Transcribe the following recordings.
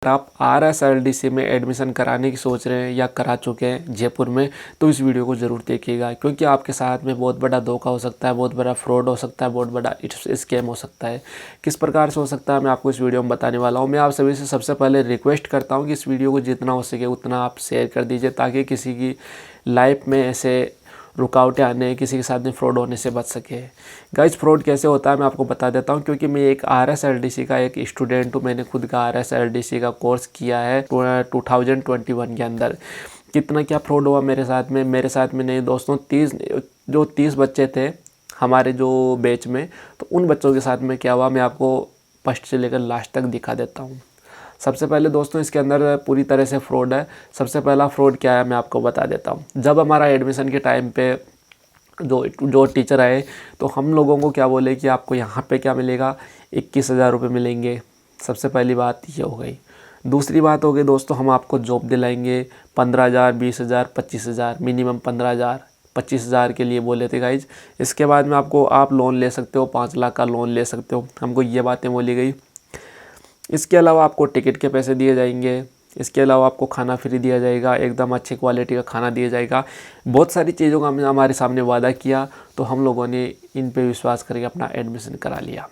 आप RSLDC में admission कराने की सोच रहे हैं या करा चुके हैं जयपुर में, तो इस वीडियो को ज़रूर देखिएगा, क्योंकि आपके साथ में बहुत बड़ा धोखा हो सकता है, बहुत बड़ा फ्रॉड हो सकता है, बहुत बड़ा स्कैम हो सकता है। किस प्रकार से हो सकता है मैं आपको इस वीडियो में बताने वाला हूँ। मैं आप सभी से सबसे पहले रिक्वेस्ट करता हूँ कि इस वीडियो को जितना हो सके उतना आप शेयर कर दीजिए, ताकि किसी की लाइफ में ऐसे रुकावटें आने, किसी के साथ में फ्रॉड होने से बच सके। गाइस, फ्रॉड कैसे होता है मैं आपको बता देता हूं, क्योंकि मैं एक RSLDC का एक स्टूडेंट हूं। मैंने खुद का RSLDC का कोर्स किया है 2021 के अंदर। कितना क्या फ्रॉड हुआ मेरे साथ में नहीं दोस्तों, 30 बच्चे थे हमारे जो बैच में, तो उन बच्चों के साथ में क्या हुआ मैं आपको फर्स्ट से लेकर लास्ट तक दिखा देता हूँ। सबसे पहले दोस्तों इसके अंदर पूरी तरह से फ्रॉड है। सबसे पहला फ्रॉड क्या है मैं आपको बता देता हूँ। जब हमारा एडमिशन के टाइम पे जो टीचर आए, तो हम लोगों को क्या बोले कि आपको यहाँ पे क्या मिलेगा, 21,000 रुपये मिलेंगे। सबसे पहली बात ये हो गई। दूसरी बात हो गई दोस्तों, हम आपको जॉब दिलाएंगे 15,000, 20,000, 25,000, मिनिमम 15,000, 25,000 के लिए बोले थे गाइज। इसके बाद में आप लोन ले सकते हो, 5 लाख का लोन ले सकते हो, हमको ये बातें बोली गई। इसके अलावा आपको टिकट के पैसे दिए जाएंगे। इसके अलावा आपको खाना फ्री दिया जाएगा, एकदम अच्छी क्वालिटी का खाना दिया जाएगा। बहुत सारी चीज़ों का हमारे सामने वादा किया, तो हम लोगों ने इन पे विश्वास करके अपना एडमिशन करा लिया।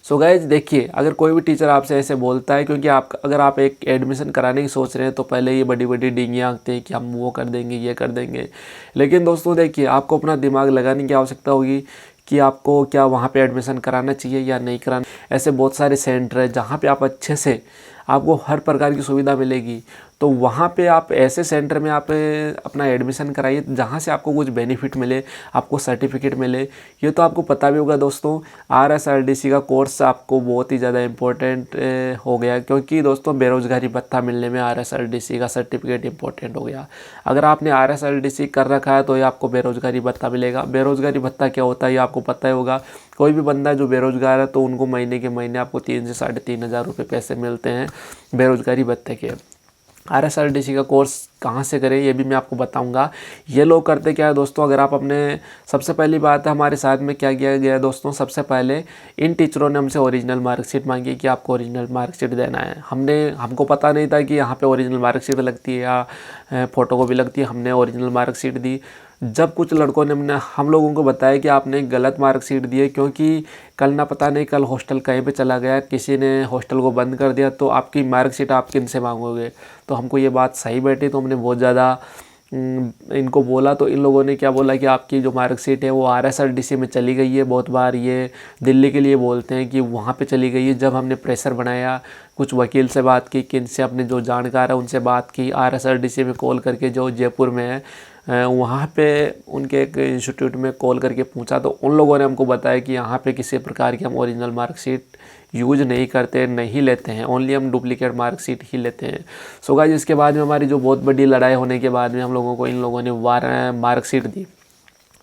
सो गाइज देखिए, अगर कोई भी टीचर आपसे ऐसे बोलता है, क्योंकि अगर आप एक एडमिशन कराने की सोच रहे हैं तो पहले ये बड़ी बड़ी डिंगियाँ आंकते हैं कि हम वो कर देंगे, ये कर देंगे। लेकिन दोस्तों देखिए, आपको अपना दिमाग लगाने की आवश्यकता होगी कि आपको क्या वहाँ पे एडमिशन कराना चाहिए या नहीं कराना। ऐसे बहुत सारे सेंटर हैं जहाँ पे आप अच्छे से आपको हर प्रकार की सुविधा मिलेगी, तो वहाँ पे आप ऐसे सेंटर में आप अपना एडमिशन कराइए जहाँ से आपको कुछ बेनिफिट मिले, आपको सर्टिफिकेट मिले। ये तो आपको पता भी होगा दोस्तों, RSLDC का कोर्स आपको बहुत ही ज़्यादा इम्पोर्टेंट हो गया, क्योंकि दोस्तों बेरोज़गारी भत्ता मिलने में RSLDC का सर्टिफिकेट इम्पोर्टेंट हो गया। अगर आपने RSLDC कर रखा है तो ये आपको बेरोज़गारी भत्ता मिलेगा। बेरोज़गारी भत्ता क्या होता है ये आपको पता ही होगा। कोई भी बंदा जो बेरोज़गार है तो उनको महीने के महीने आपको 3 से 3,500 रुपये पैसे मिलते हैं बेरोज़गारी भत्ते के। RSLDC का कोर्स कहाँ से करें ये भी मैं आपको बताऊंगा। ये लोग करते क्या है दोस्तों, अगर आप सबसे पहली बात है हमारे साथ में क्या किया गया दोस्तों, सबसे पहले इन टीचरों ने हमसे ओरिजिनल मार्कशीट मांगी कि आपको ओरिजिनल मार्कशीट देना है। हमको पता नहीं था कि यहाँ पे ओरिजिनल मार्कशीट लगती है या फ़ोटोकॉपी लगती है। हमने ओरिजिनल मार्कशीट दी। जब कुछ लड़कों ने हम लोगों को बताया कि आपने गलत मार्कशीट दी है, क्योंकि कल ना पता नहीं कल हॉस्टल कहीं पे चला गया, किसी ने हॉस्टल को बंद कर दिया, तो आपकी मार्कशीट आप किन से मांगोगे। तो हमको ये बात सही बैठी, तो हमने बहुत ज़्यादा इनको बोला। तो इन लोगों ने क्या बोला कि आपकी जो मार्कशीट है वो RSLDC में चली गई है। बहुत बार ये दिल्ली के लिए बोलते हैं कि वहाँ पे चली गई है। जब हमने प्रेशर बनाया, कुछ वकील से बात की, किन से अपने जो जानकार है उनसे बात की, RSLDC में कॉल करके जो जयपुर में है वहाँ पे उनके एक इंस्टीट्यूट में कॉल करके पूछा, तो उन लोगों ने हमको बताया कि यहाँ पे किसी प्रकार की हम ओरिजिनल मार्कशीट यूज नहीं करते, नहीं लेते हैं, ओनली हम डुप्लीकेट मार्कशीट ही लेते हैं। सो गाइस, इसके बाद में हमारी जो बहुत बड़ी लड़ाई होने के बाद में हम लोगों को इन लोगों ने मार्कशीट दी।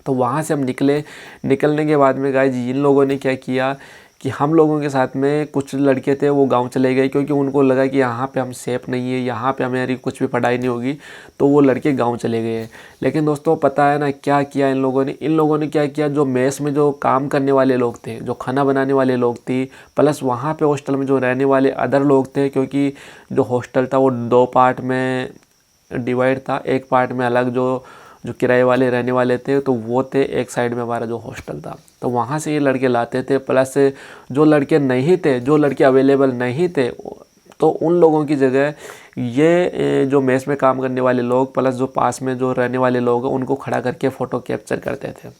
तो वहाँ से हम निकलने के बाद में गाइस इन लोगों ने क्या किया कि हम लोगों के साथ में कुछ लड़के थे वो गांव चले गए, क्योंकि उनको लगा कि यहाँ पे हम सेफ़ नहीं है, यहाँ पे हमारी कुछ भी पढ़ाई नहीं होगी, तो वो लड़के गांव चले गए। लेकिन दोस्तों पता है ना क्या किया इन लोगों ने क्या किया, जो मेस में जो काम करने वाले लोग थे, जो खाना बनाने वाले लोग थे, प्लस वहाँ पे हॉस्टल में जो रहने वाले अदर लोग थे, क्योंकि जो हॉस्टल था वो 2 पार्ट में डिवाइड था। एक पार्ट में अलग जो किराए वाले रहने वाले थे, तो वो थे, एक साइड में हमारा जो हॉस्टल था। तो वहाँ से ये लड़के लाते थे, प्लस जो लड़के नहीं थे, जो लड़के अवेलेबल नहीं थे, तो उन लोगों की जगह ये जो मेस में काम करने वाले लोग, प्लस जो पास में जो रहने वाले लोग हैं, उनको खड़ा करके फ़ोटो कैप्चर करते थे।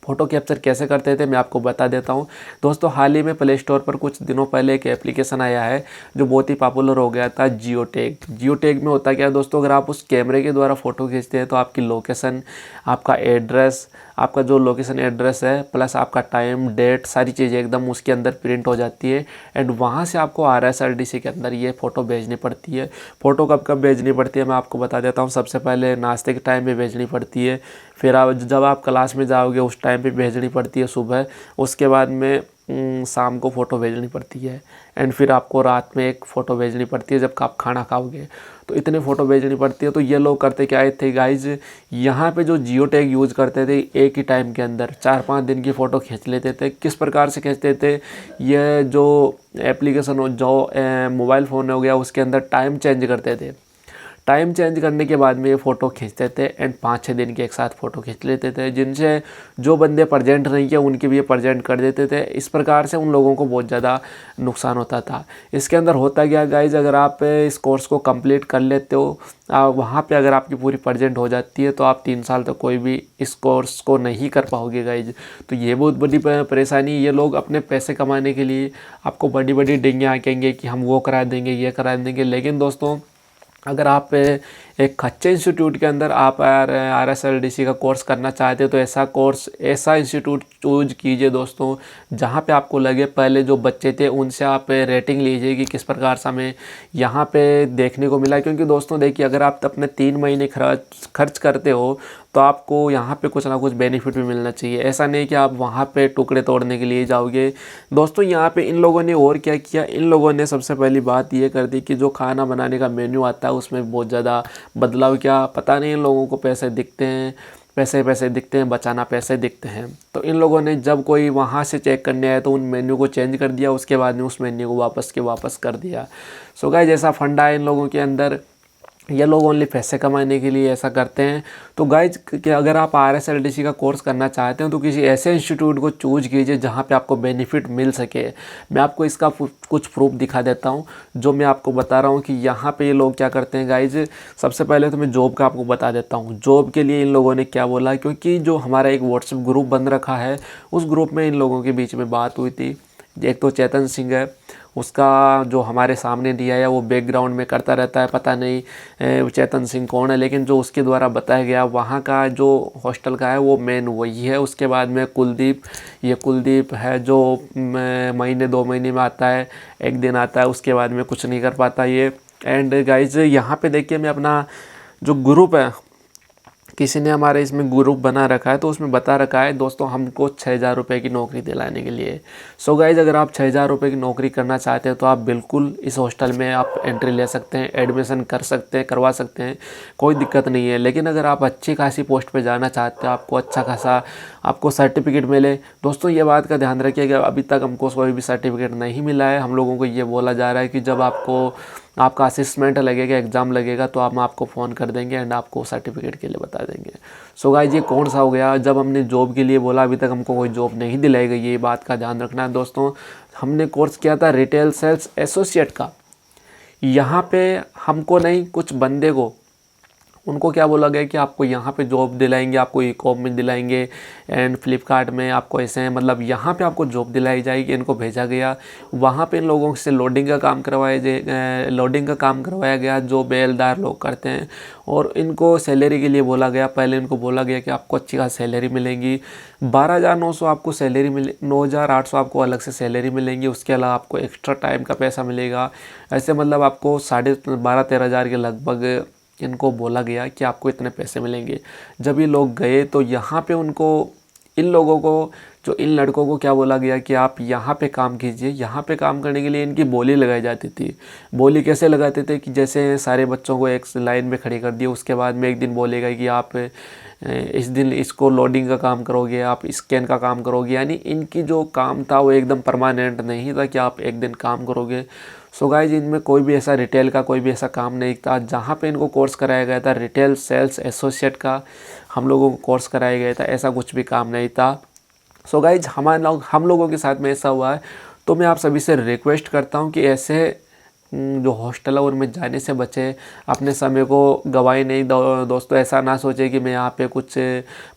फ़ोटो कैप्चर कैसे करते थे मैं आपको बता देता हूँ दोस्तों। हाल ही में प्ले स्टोर पर कुछ दिनों पहले एक एप्लीकेशन आया है जो बहुत ही पॉपुलर हो गया था, जियो टैग में होता क्या है दोस्तों, अगर आप उस कैमरे के द्वारा फ़ोटो खींचते हैं तो आपकी लोकेशन, आपका एड्रेस, आपका जो लोकेशन एड्रेस है, प्लस आपका टाइम, डेट, सारी चीज़ें एकदम उसके अंदर प्रिंट हो जाती है। एंड वहाँ से आपको RSLDC के अंदर ये फ़ोटो भेजनी पड़ती है। फ़ोटो कब भेजनी पड़ती है मैं आपको बता देता हूँ। सबसे पहले नाश्ते के टाइम पे भेजनी पड़ती है, फिर जब आप क्लास में जाओगे उस टाइम पे भेजनी पड़ती है सुबह। उसके बाद में शाम को फ़ोटो भेजनी पड़ती है, एंड फिर आपको रात में एक फ़ोटो भेजनी पड़ती है जब आप खाना खाओगे, तो इतने फ़ोटो भेजनी पड़ती है। तो ये लोग करते क्या थे गाइज, यहाँ पे जो जियो टैग यूज़ करते थे एक ही टाइम के अंदर 4-5 दिन की फ़ोटो खींच लेते थे। किस प्रकार से खींचते थे, ये जो एप्लीकेशन हो, जो मोबाइल फ़ोन हो गया, उसके अंदर टाइम चेंज करते थे। टाइम चेंज करने के बाद में ये फ़ोटो खींचते थे एंड 5-6 दिन के एक साथ फ़ोटो खींच लेते थे, जिनसे जो बंदे प्रेजेंट नहीं किया उनके भी ये प्रेजेंट कर देते थे। इस प्रकार से उन लोगों को बहुत ज़्यादा नुकसान होता था। इसके अंदर होता क्या गाइज, अगर आप इस कोर्स को कंप्लीट कर लेते हो, वहाँ पे अगर आपकी पूरी प्रेजेंट हो जाती है, तो आप 3 साल तक कोई भी इस कोर्स को नहीं कर पाओगे गाइज। तो ये बहुत बड़ी परेशानी। ये लोग अपने पैसे कमाने के लिए आपको बड़ी बड़ी डिंगे कहेंगे कि हम वो करा देंगे, ये करा देंगे। लेकिन दोस्तों, अगर आप एक अच्छे इंस्टीट्यूट के अंदर आप RSLDC का कोर्स करना चाहते हो, तो ऐसा इंस्टीट्यूट चूज कीजिए दोस्तों, जहाँ पे आपको लगे पहले जो बच्चे थे उनसे आप रेटिंग लीजिए कि किस प्रकार से हमें यहाँ पे देखने को मिला। क्योंकि दोस्तों देखिए, अगर आप अपने 3 महीने खर्च करते हो, तो आपको यहाँ पे कुछ ना कुछ बेनिफिट भी मिलना चाहिए। ऐसा नहीं कि आप वहाँ पे टुकड़े तोड़ने के लिए जाओगे। दोस्तों यहाँ पे इन लोगों ने और क्या किया, इन लोगों ने सबसे पहली बात ये कर दी कि जो खाना बनाने का मेन्यू आता है उसमें बहुत ज़्यादा बदलाव किया। पता नहीं इन लोगों को पैसे दिखते हैं, पैसे दिखते हैं, बचाना पैसे दिखते हैं। तो इन लोगों ने जब कोई वहाँ से चेक करने आया तो उन मेन्यू को चेंज कर दिया, उसके बाद में उस मेन्यू को वापस कर दिया। सो गाइस, जैसा फंडा है इन लोगों के अंदर, ये लोग ओनली पैसे कमाने के लिए ऐसा करते हैं। तो गाइज कि अगर आप RSLDC का कोर्स करना चाहते हैं तो किसी ऐसे इंस्टीट्यूट को चूज कीजिए जहाँ पे आपको बेनिफिट मिल सके। मैं आपको इसका कुछ प्रूफ दिखा देता हूँ, जो मैं आपको बता रहा हूँ कि यहाँ पे ये लोग क्या करते हैं गाइज। सबसे पहले तो मैं जॉब का आपको बता देता हूँ, जॉब के लिए इन लोगों ने क्या बोला। क्योंकि जो हमारा एक व्हाट्सएप ग्रुप बन रखा है, उस ग्रुप में इन लोगों के बीच में बात हुई थी। एक तो चेतन सिंह है, उसका जो हमारे सामने दिया है वो बैकग्राउंड में करता रहता है, पता नहीं चेतन सिंह कौन है, लेकिन जो उसके द्वारा बताया गया वहाँ का जो हॉस्टल का है वो मेन वही है। उसके बाद में कुलदीप, ये कुलदीप है जो महीने 2 महीने में आता है, एक दिन आता है, उसके बाद में कुछ नहीं कर पाता ये। एंड गाइज यहाँ पे देखिए, मैं अपना जो ग्रुप है, किसी ने हमारे इसमें ग्रुप बना रखा है, तो उसमें बता रखा है दोस्तों हमको 6,000 रुपये की नौकरी दिलाने के लिए। सो गाइज, अगर आप 6,000 रुपये की नौकरी करना चाहते हैं तो आप बिल्कुल इस हॉस्टल में आप एंट्री ले सकते हैं, एडमिशन करवा सकते हैं, कोई दिक्कत नहीं है। लेकिन अगर आप अच्छी खासी पोस्ट पे जाना चाहते हैं, आपको अच्छा खासा आपको सर्टिफिकेट मिले, दोस्तों ये बात का ध्यान रखिए कि अभी तक हमको कोई भी सर्टिफिकेट नहीं मिला है। हम लोगों को ये बोला जा रहा है कि जब आपका असेसमेंट लगेगा, एग्ज़ाम लगेगा, तो हम आपको फ़ोन कर देंगे एंड आपको सर्टिफिकेट के लिए बता देंगे। सो गाइस, ये कौन सा हो गया, जब हमने जॉब के लिए बोला, अभी तक हमको कोई जॉब नहीं दिलाई गई, ये बात का ध्यान रखना है दोस्तों। हमने कोर्स किया था रिटेल सेल्स एसोसिएट का। यहाँ पे हमको नहीं, कुछ बंदे को, उनको क्या बोला गया कि आपको यहाँ पे जॉब दिलाएंगे, आपको ई-कॉम में दिलाएंगे एंड फ्लिपकार्ट में आपको ऐसे हैं, मतलब यहाँ पे आपको जॉब दिलाई जाएगी। इनको भेजा गया, वहाँ पे इन लोगों से लोडिंग का काम करवाया गया, जो बेलदार लोग करते हैं। और इनको सैलरी के लिए बोला गया, पहले इनको बोला गया कि आपको अच्छी खासी सैलरी मिलेंगी, 12,900 आपको सैलरी मिले, 9,800 आपको अलग से सैलरी मिलेंगी। उसके अलावा आपको एक्स्ट्रा टाइम का पैसा मिलेगा। ऐसे मतलब आपको 12,500-13,000 के लगभग इनको बोला गया कि आपको इतने पैसे मिलेंगे। जब ये लोग गए तो यहाँ पे इन लोगों को, जो इन लड़कों को क्या बोला गया कि आप यहाँ पे काम कीजिए। यहाँ पे काम करने के लिए इनकी बोली लगाई जाती थी। बोली कैसे लगाते थे कि जैसे सारे बच्चों को एक लाइन में खड़ी कर दिया, उसके बाद में एक दिन बोलेगा कि आप इस दिन इसको लोडिंग का काम करोगे, आप स्कैन का काम करोगे। यानी इनकी जो काम था वो एकदम परमानेंट नहीं था कि आप एक दिन काम करोगे। सो गाइज, इनमें कोई भी ऐसा रिटेल का कोई भी ऐसा काम नहीं था। जहाँ पे इनको कोर्स कराया गया था रिटेल सेल्स एसोसिएट का, हम लोगों को कोर्स कराया गया था, ऐसा कुछ भी काम नहीं था। सो गाइज, हम लोगों के साथ में ऐसा हुआ है। तो मैं आप सभी से रिक्वेस्ट करता हूँ कि ऐसे जो हॉस्टल है उनमें जाने से बचें, अपने समय को गवाए नहीं। दोस्तों ऐसा ना सोचे कि मैं यहाँ पे कुछ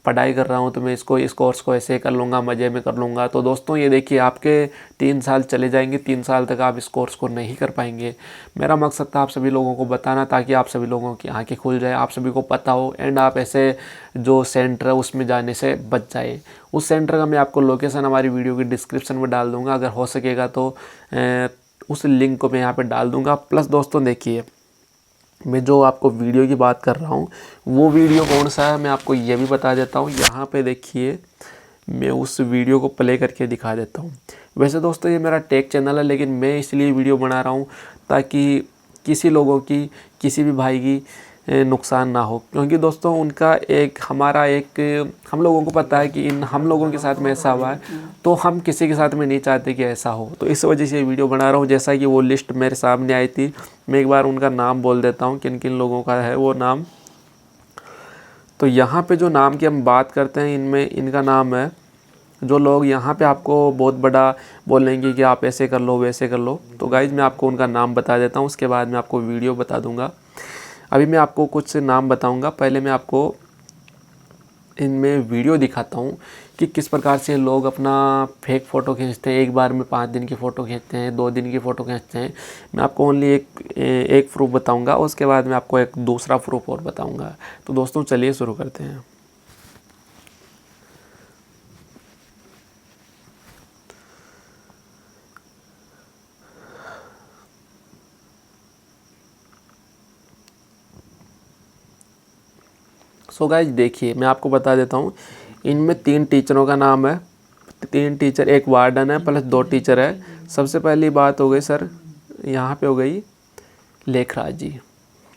पढ़ाई कर रहा हूँ तो मैं इस कोर्स को ऐसे कर लूँगा, मज़े में कर लूँगा। तो दोस्तों ये देखिए, आपके 3 साल चले जाएंगे, 3 साल तक आप इस कोर्स को नहीं कर पाएंगे। मेरा मकसद था आप सभी लोगों को बताना, ताकि आप सभी लोगों की आँखें खुल जाए, आप सभी को पता हो एंड आप ऐसे जो सेंटर है उसमें जाने से बच जाए। उस सेंटर का मैं आपको लोकेशन हमारी वीडियो की डिस्क्रिप्शन में डाल दूँगा, अगर हो सकेगा तो उस लिंक को मैं यहाँ पे डाल दूँगा। प्लस दोस्तों देखिए, मैं जो आपको वीडियो की बात कर रहा हूँ वो वीडियो कौन सा है मैं आपको ये भी बता देता हूँ। यहाँ पे देखिए, मैं उस वीडियो को प्ले करके दिखा देता हूँ। वैसे दोस्तों ये मेरा टेक चैनल है, लेकिन मैं इसलिए वीडियो बना रहा हूँ ताकि किसी लोगों की, किसी भी भाई की नुकसान ना हो। क्योंकि दोस्तों उनका हम लोगों को पता है कि हम लोगों के साथ में ऐसा हुआ है, तो हम किसी के साथ में नहीं चाहते कि ऐसा हो। तो इस वजह से ये वीडियो बना रहा हूँ। जैसा कि वो लिस्ट मेरे सामने आई थी, मैं एक बार उनका नाम बोल देता हूँ, किन किन लोगों का है वो नाम। तो यहाँ पे जो नाम की हम बात करते हैं, इनमें इनका नाम है, जो लोग यहाँ पे आपको बहुत बड़ा बोलेंगे कि आप ऐसे कर लो वैसे कर लो। तो गाइज़ मैं आपको उनका नाम बता देता हूँ, उसके बाद मैं आपको वीडियो बता दूँगा। अभी मैं आपको कुछ नाम बताऊँगा, पहले मैं आपको इनमें वीडियो दिखाता हूँ कि किस प्रकार से लोग अपना फेक फ़ोटो खींचते हैं। एक बार में 5 दिन की फ़ोटो खींचते हैं, 2 दिन की फ़ोटो खींचते हैं। मैं आपको ओनली एक प्रूफ बताऊँगा, उसके बाद मैं आपको एक दूसरा प्रूफ और बताऊँगा। तो दोस्तों चलिए शुरू करते हैं। सो गाइज देखिए, मैं आपको बता देता हूँ, इनमें 3 टीचरों का नाम है। 3 टीचर, एक वार्डन है प्लस 2 टीचर है। सबसे पहली बात हो गई सर, यहाँ पे हो गई लेखराज जी।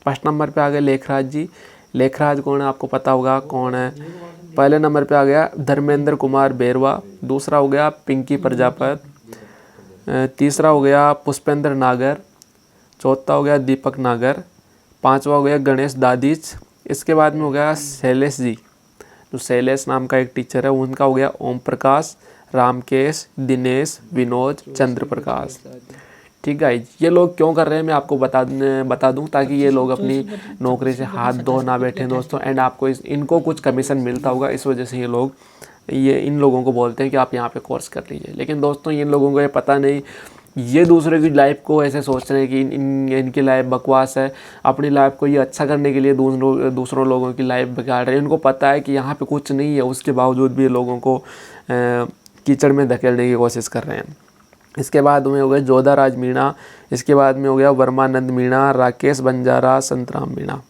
फर्स्ट नंबर पे आ गए लेखराज जी। लेखराज कौन है, आपको पता होगा कौन है। पहले नंबर पे आ गया धर्मेंद्र कुमार बेरवा। दूसरा हो गया पिंकी प्रजापत। तीसरा हो गया पुष्पेंद्र नागर। चौथा हो गया दीपक नागर। पांचवा हो गया गणेश दादीच। इसके बाद में हो गया शैलेश जी, जो शैलेश नाम का एक टीचर है, उनका हो गया ओम प्रकाश, रामकेश, दिनेश, विनोद, चंद्र प्रकाश। ठीक है, ये लोग क्यों कर रहे हैं मैं आपको बता दूं, ताकि ये लोग अपनी नौकरी से हाथ धो ना बैठें दोस्तों। एंड आपको इनको कुछ कमीशन मिलता होगा, इस वजह से ये इन लोगों को बोलते हैं कि आप यहाँ पे कोर्स कर लीजिए। लेकिन दोस्तों इन लोगों को ये पता नहीं, ये दूसरे की लाइफ को ऐसे सोच रहे हैं कि इनकी लाइफ बकवास है। अपनी लाइफ को ये अच्छा करने के लिए दूसरों लोगों की लाइफ बिगाड़ रहे हैं। इनको पता है कि यहाँ पे कुछ नहीं है, उसके बावजूद भी लोगों को कीचड़ में धकेलने की कोशिश कर रहे हैं। इसके बाद में हो गया जोधाराज मीणा। इसके बाद में हो गया वर्मानंद मीणा, राकेश बंजारा, संतराम मीणा।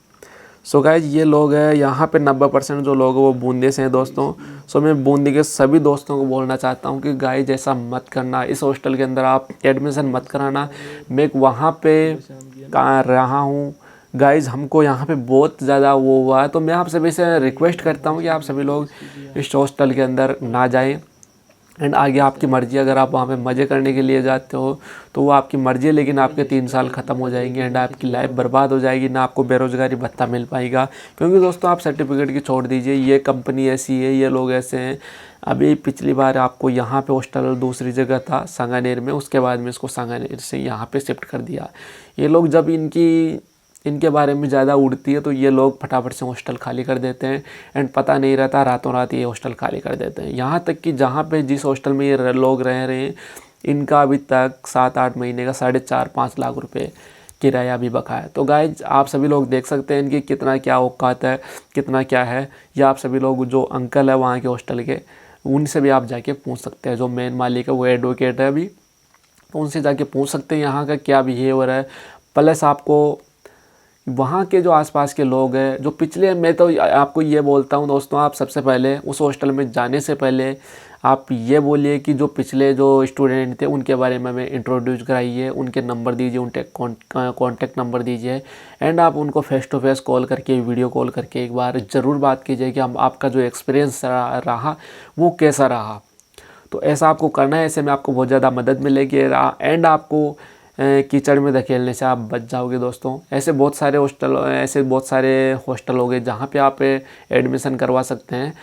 सो गाइज ये लोग हैं यहाँ पे 90% जो लोग हैं वो बूंदी से हैं दोस्तों। सो मैं बूंदी के सभी दोस्तों को बोलना चाहता हूँ कि गाइज ऐसा मत करना, इस हॉस्टल के अंदर आप एडमिशन मत कराना। मैं वहाँ पे कहाँ रहा हूँ गाइज, हमको यहाँ पे बहुत ज़्यादा वो हुआ है। तो मैं आप सभी से रिक्वेस्ट करता हूँ कि आप सभी लोग इस हॉस्टल के अंदर ना जाएँ। एंड आगे आपकी मर्ज़ी, अगर आप वहाँ पे मज़े करने के लिए जाते हो तो वो आपकी मर्ज़ी है, लेकिन आपके 3 साल ख़त्म हो जाएंगे एंड आपकी लाइफ बर्बाद हो जाएगी। ना आपको बेरोज़गारी भत्ता मिल पाएगा, क्योंकि दोस्तों आप सर्टिफिकेट की छोड़ दीजिए, ये कंपनी ऐसी है, ये लोग ऐसे हैं। अभी पिछली बार आपको यहाँ पे हॉस्टल दूसरी जगह था सांगानेर में, उसके बाद में इसको सांगानेर से यहाँ पर शिफ्ट कर दिया। ये लोग जब इनके बारे में ज़्यादा उड़ती है तो ये लोग फटाफट से हॉस्टल खाली कर देते हैं। एंड पता नहीं रहता, रातों रात ये हॉस्टल खाली कर देते हैं। यहाँ तक कि जहाँ पे जिस हॉस्टल में ये लोग रह रहे हैं, इनका अभी तक 7-8 महीने का 4.5-5 लाख रुपए किराया भी बका है। तो गाइज आप सभी लोग देख सकते हैं इनकी कितना क्या औकात है, कितना क्या है। या आप सभी लोग, जो अंकल है वहाँ के हॉस्टल के, उनसे भी आप जाके पूछ सकते हैं। जो मेन मालिक है वो एडवोकेट है अभी, तो उनसे जाके पूछ सकते हैं यहाँ का क्या बिहेवियर है। प्लस आपको वहाँ के जो आसपास के लोग हैं, जो पिछले, मैं तो आपको ये बोलता हूँ दोस्तों, आप सबसे पहले उस हॉस्टल में जाने से पहले आप ये बोलिए कि जो पिछले जो स्टूडेंट थे उनके बारे में हमें इंट्रोड्यूस कराइए, उनके नंबर दीजिए, उनके कॉन्टैक्ट नंबर दीजिए। एंड आप उनको फेस टू फेस कॉल करके, वीडियो कॉल करके एक बार ज़रूर बात कीजिए कि हम आपका जो एक्सपीरियंस रहा वो कैसा रहा। तो ऐसा आपको करना है, ऐसे में आपको बहुत ज़्यादा मदद मिलेगी एंड आपको कीचड़ में धकेलने से आप बच जाओगे दोस्तों। ऐसे बहुत सारे हॉस्टल हो गए जहाँ पे आप एडमिशन करवा सकते हैं।